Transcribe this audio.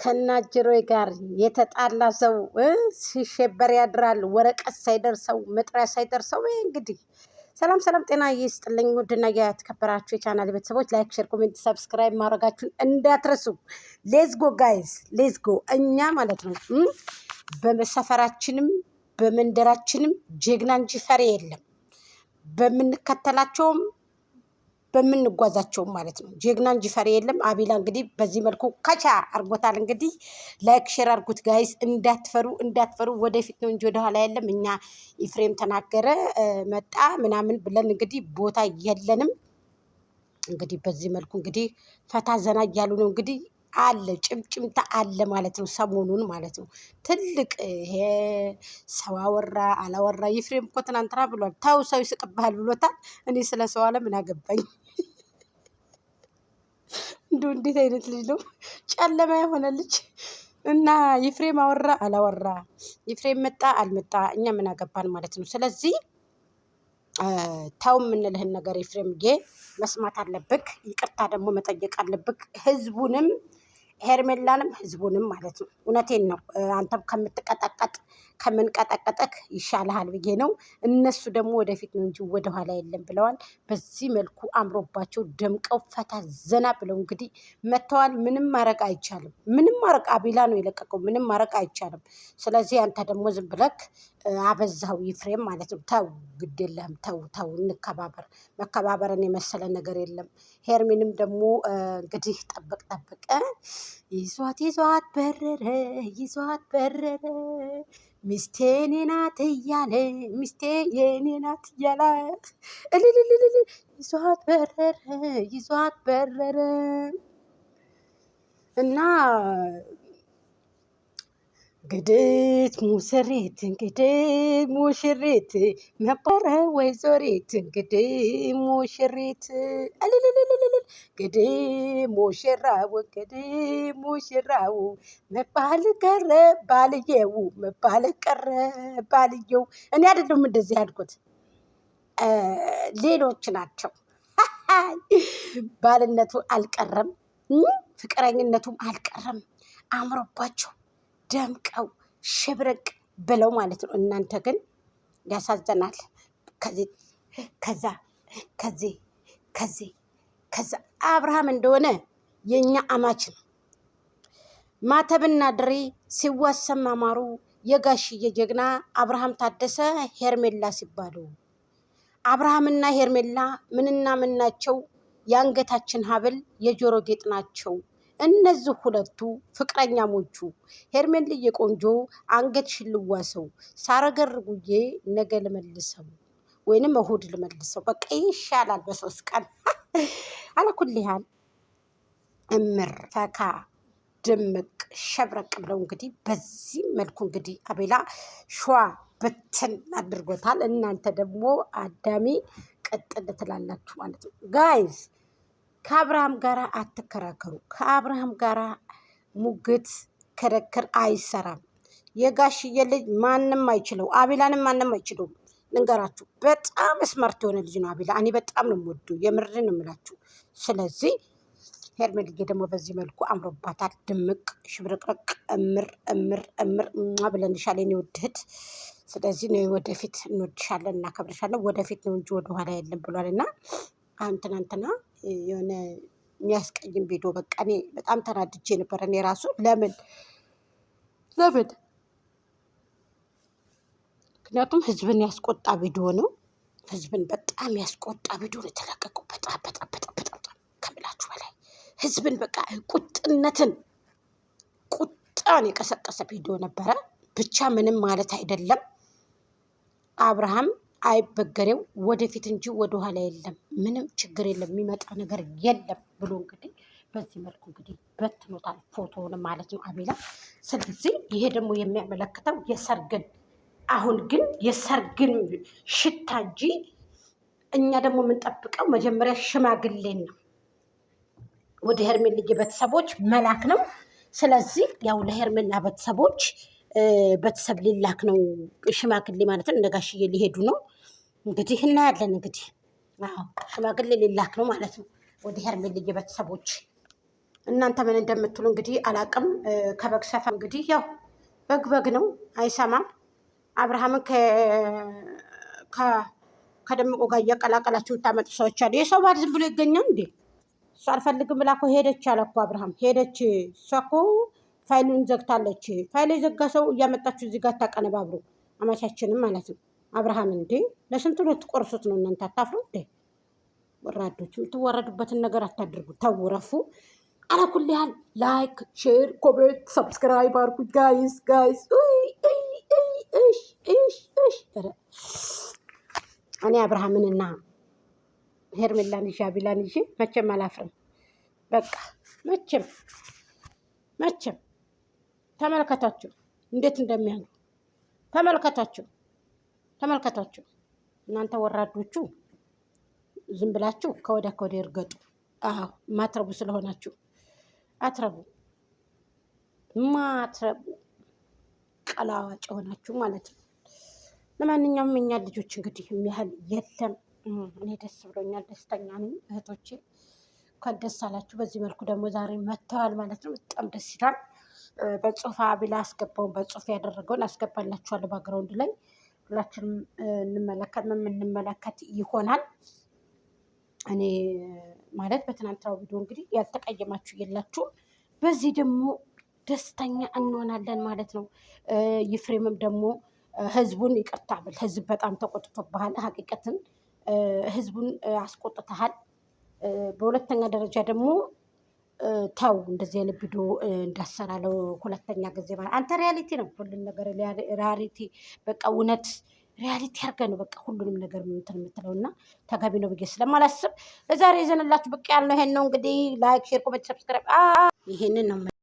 ከናጅሮይ ጋር የተጣላ ሰው ሲሸበር ያድራል። ወረቀት ሳይደርሰው መጥሪያ ሳይደርሰው እንግዲህ ሰላም ሰላም፣ ጤና ይስጥልኝ ውድና የተከበራችሁ የቻናል ቤተሰቦች፣ ላይክ፣ ሼር፣ ኮሜንት፣ ሰብስክራይብ ማድረጋችሁን እንዳትረሱ። ሌዝጎ ጋይዝ ሌዝጎ። እኛ ማለት ነው በሰፈራችንም በመንደራችንም ጀግና እንጂ ፈሪ የለም። በምንከተላቸውም በምንጓዛቸውም ማለት ነው ጀግና እንጂ ፈሪ የለም። አቤላ እንግዲህ በዚህ መልኩ ከቻ አርጎታል። እንግዲህ ላይክ ሼር አርጉት ጋይስ፣ እንዳትፈሩ። ወደፊት ነው እንጂ ወደኋላ የለም። እኛ ኢፍሬም ተናገረ መጣ ምናምን ብለን እንግዲህ ቦታ የለንም። እንግዲህ በዚህ መልኩ እንግዲህ ፈታ ዘና እያሉ ነው እንግዲህ አለ ጭምጭምታ አለ ማለት ነው። ሰሞኑን ማለት ነው ትልቅ ይሄ ሰው አወራ አላወራ ኢፍሬም እኮ ትናንትና ብሏል። ታው ሰው ይስቅብሃል ብሎታል። እኔ ስለ ሰው አለ ምን አገባኝ? እንዴት አይነት ልጅ ነው? ጨለማ የሆነ ልጅ እና ኢፍሬም አወራ አላወራ ኢፍሬም መጣ አልመጣ እኛ ምን አገባን ማለት ነው። ስለዚህ ታው የምንልህን ነገር ኢፍሬምዬ መስማት አለብክ። ይቅርታ ደግሞ መጠየቅ አለብክ። ህዝቡንም ሄርሜላንም ህዝቡንም ማለት ነው። እውነቴን ነው። አንተም ከምትቀጠቀጥ ከምንቀጠቀጠክ ይሻልሃል ብዬ ነው። እነሱ ደግሞ ወደፊት ነው እንጂ ወደኋላ የለም ብለዋል። በዚህ መልኩ አምሮባቸው ደምቀው ፈታ ዘና ብለው እንግዲህ መጥተዋል። ምንም ማረቅ አይቻልም። ምንም ማረቅ አቤላ ነው የለቀቀው። ምንም ማረቅ አይቻልም። ስለዚህ አንተ ደግሞ ዝም ብለክ አበዛው ኢፍሬም ማለት ነው። ተው ግድ የለህም። ተው እንከባበር። መከባበርን የመሰለ ነገር የለም። ሄርሜንም ደግሞ እንግዲህ ጠብቅ ይዟት በረረ ሚስቴ የኔ ናት እያለ ሚስቴ የኔ ናት እያለ እልልልል ይዟት በረረ እና ግድት ሙሽሪት እንግዲህ ሙሽሪት ነበረ ወይ ዞሪት እንግዲህ ሙሽሪት እልልልልል እንግዲህ ሙሽራው መባል ቀረ ባልየው መባል ቀረ ባልየው። እኔ አይደለም እንደዚህ ያልኩት ሌሎች ናቸው። ባልነቱ አልቀረም፣ ፍቅረኝነቱም አልቀረም። አምሮባቸው ደምቀው ሽብርቅ ብለው ማለት ነው። እናንተ ግን ያሳዘናል። ከዛ አብርሃም እንደሆነ የኛ አማች ነው። ማተብና ድሪ ሲዋሰም አማሩ የጋሽዬ ጀግና አብርሃም ታደሰ ሄርሜላ ሲባሉ አብርሃምና ሄርሜላ ምንና ምን ናቸው? የአንገታችን ሀብል የጆሮ ጌጥ ናቸው። እነዚህ ሁለቱ ፍቅረኛሞቹ ሄርሜልዬ ቆንጆ አንገት ሽልዋሰው ሳረገርጉዬ ነገ ልመልሰው ወይንም እሁድ ልመልሰው በቃ ይሻላል በ3 ቀን አለኩልሃል። እምር ፈካ ድምቅ ሸብረቅ ብለው እንግዲህ በዚህ መልኩ እንግዲህ አቤላ ሸዋ በትን አድርጎታል። እናንተ ደግሞ አዳሚ ቀጥል ትላላችሁ ማለት ነው ጋይዝ። ከአብርሃም ጋር አትከራከሩ። ከአብርሃም ጋር ሙግት ክርክር አይሰራም። የጋሽዬ ልጅ ማንም አይችለው። አቤላንም ማንም አይችለውም። ልንገራችሁ በጣም ስማርት የሆነ ልጅ ነው አቤላ። እኔ በጣም ነው የምወደው፣ የምርን ነው የምላችሁ። ስለዚህ ሄርሜልዬ ደግሞ በዚህ መልኩ አምሮባታል። ድምቅ ሽብርቅርቅ እምር ብለንሻል የኔ ውድ እህት። ስለዚህ ነው ወደፊት እንወድሻለን እናከብርሻለን። ወደፊት ነው እንጂ ወደኋላ የለም ብሏል። እና አሁን ትናንትና የሆነ የሚያስቀይም ቪዲዮ በቃ እኔ በጣም ተናድጄ ነበር። እኔ ራሱ ለምን ምክንያቱም ህዝብን ያስቆጣ ቪዲዮ ነው። ህዝብን በጣም ያስቆጣ ቪዲዮ ነው የተለቀቀው። በጣም ከምላችሁ በላይ ህዝብን በቃ ቁጣን የቀሰቀሰ ቪዲዮ ነበረ። ብቻ ምንም ማለት አይደለም። አብርሃም አይበገሬው ወደፊት እንጂ ወደኋላ የለም። ምንም ችግር የለም፣ የሚመጣ ነገር የለም ብሎ እንግዲህ በዚህ መልኩ እንግዲህ በትኖታል ፎቶውን ማለት ነው አቤላ። ስለዚህ ይሄ ደግሞ የሚያመለክተው የሰርግን አሁን ግን የሰርግን ሽታ እንጂ እኛ ደግሞ የምንጠብቀው መጀመሪያ ሽማግሌን ነው፣ ወደ ሄርሜልዬ ቤተሰቦች መላክ ነው። ስለዚህ ያው ለሄርሜላ ቤተሰብ ሊላክ ነው ሽማግሌ ማለት ነው። እንደጋሽዬ ሊሄዱ ነው እንግዲህ እናያለን። እንግዲህ ሽማግሌ ሊላክ ነው ማለት ነው ወደ ሄርሜልዬ ቤተሰቦች። እናንተ ምን እንደምትሉ እንግዲህ አላቅም። ከበግ ሰፈር እንግዲህ ያው በግ ነው አይሰማም። አብርሃምን ከደምቆ ጋር እያቀላቀላችሁ የምታመጡ ሰዎች አሉ። የሰው ባል ዝም ብሎ ይገኛል እንዴ? እሱ አልፈልግም ብላ እኮ ሄደች አለ እኮ አብርሃም ሄደች። እሷ እኮ ፋይሉን ዘግታለች። ፋይል የዘጋ ሰው እያመጣችሁ እዚህ ጋር ታቀነባብሩ አማቻችንም ማለት ነው። አብርሃም እንዴ ለስንቱ ልትቆርሱት ነው እናንተ? አታፍሩ እንዴ? ወራዶች የምትወረዱበትን ነገር አታድርጉ። ተውረፉ። አለኩል ያህል ላይክ፣ ሼር፣ ኮሜንት፣ ሰብስክራይብ አርጉ ጋይስ። እኔ አብርሃምንና ሄርሜላን ይዤ አቢላን ይዤ መቼም አላፍርም። በቃ መቼም ተመልከታችሁ እንዴት እንደሚያምሩ ተመልከታችሁ። እናንተ ወራዶቹ ዝም ብላችሁ ከወዲያ እርገጡ። አዎ ማትረቡ ስለሆናችሁ አትረቡ፣ ማትረቡ ቀላዋጭ ሆናችሁ ማለት ነው። ለማንኛውም እኛ ልጆች እንግዲህ የሚያህል የለም። እኔ ደስ ብሎኛል፣ ደስተኛ ነኝ እህቶቼ። እንኳን ደስ አላችሁ። በዚህ መልኩ ደግሞ ዛሬ መጥተዋል ማለት ነው። በጣም ደስ ይላል። በጽሁፍ አቢላ አስገባውን በጽሁፍ ያደረገውን አስገባላችኋለሁ ባግራውንድ ላይ ሁላችንም የምንመለከት ይሆናል። እኔ ማለት በትናንትናው ቪዲዮ እንግዲህ ያልተቀየማችሁ የላችሁም። በዚህ ደግሞ ደስተኛ እንሆናለን ማለት ነው። ይፍሬምም ደግሞ ህዝቡን ይቅርታ ብል፣ ህዝብ በጣም ተቆጥቶብሃል። ሀቂቀትን ህዝቡን አስቆጥተሃል። በሁለተኛ ደረጃ ደግሞ ተው እንደዚህ አይነት ቪዲዮ እንዳሰራለው ሁለተኛ ጊዜ ማለት አንተ ሪያሊቲ ነው ሁሉም ነገር ሪያሊቲ በቃ እውነት ሪያሊቲ አድርገህ ነው በቃ ሁሉንም ነገር እንትን የምትለው እና ተገቢ ነው ብዬ ስለማላስብ ለዛሬ ይዘንላችሁ ብቅ ያልነው ይሄን ነው። እንግዲህ ላይክ፣ ሼር፣ ኮሜንት፣ ሰብስክራይብ ይሄንን ነው።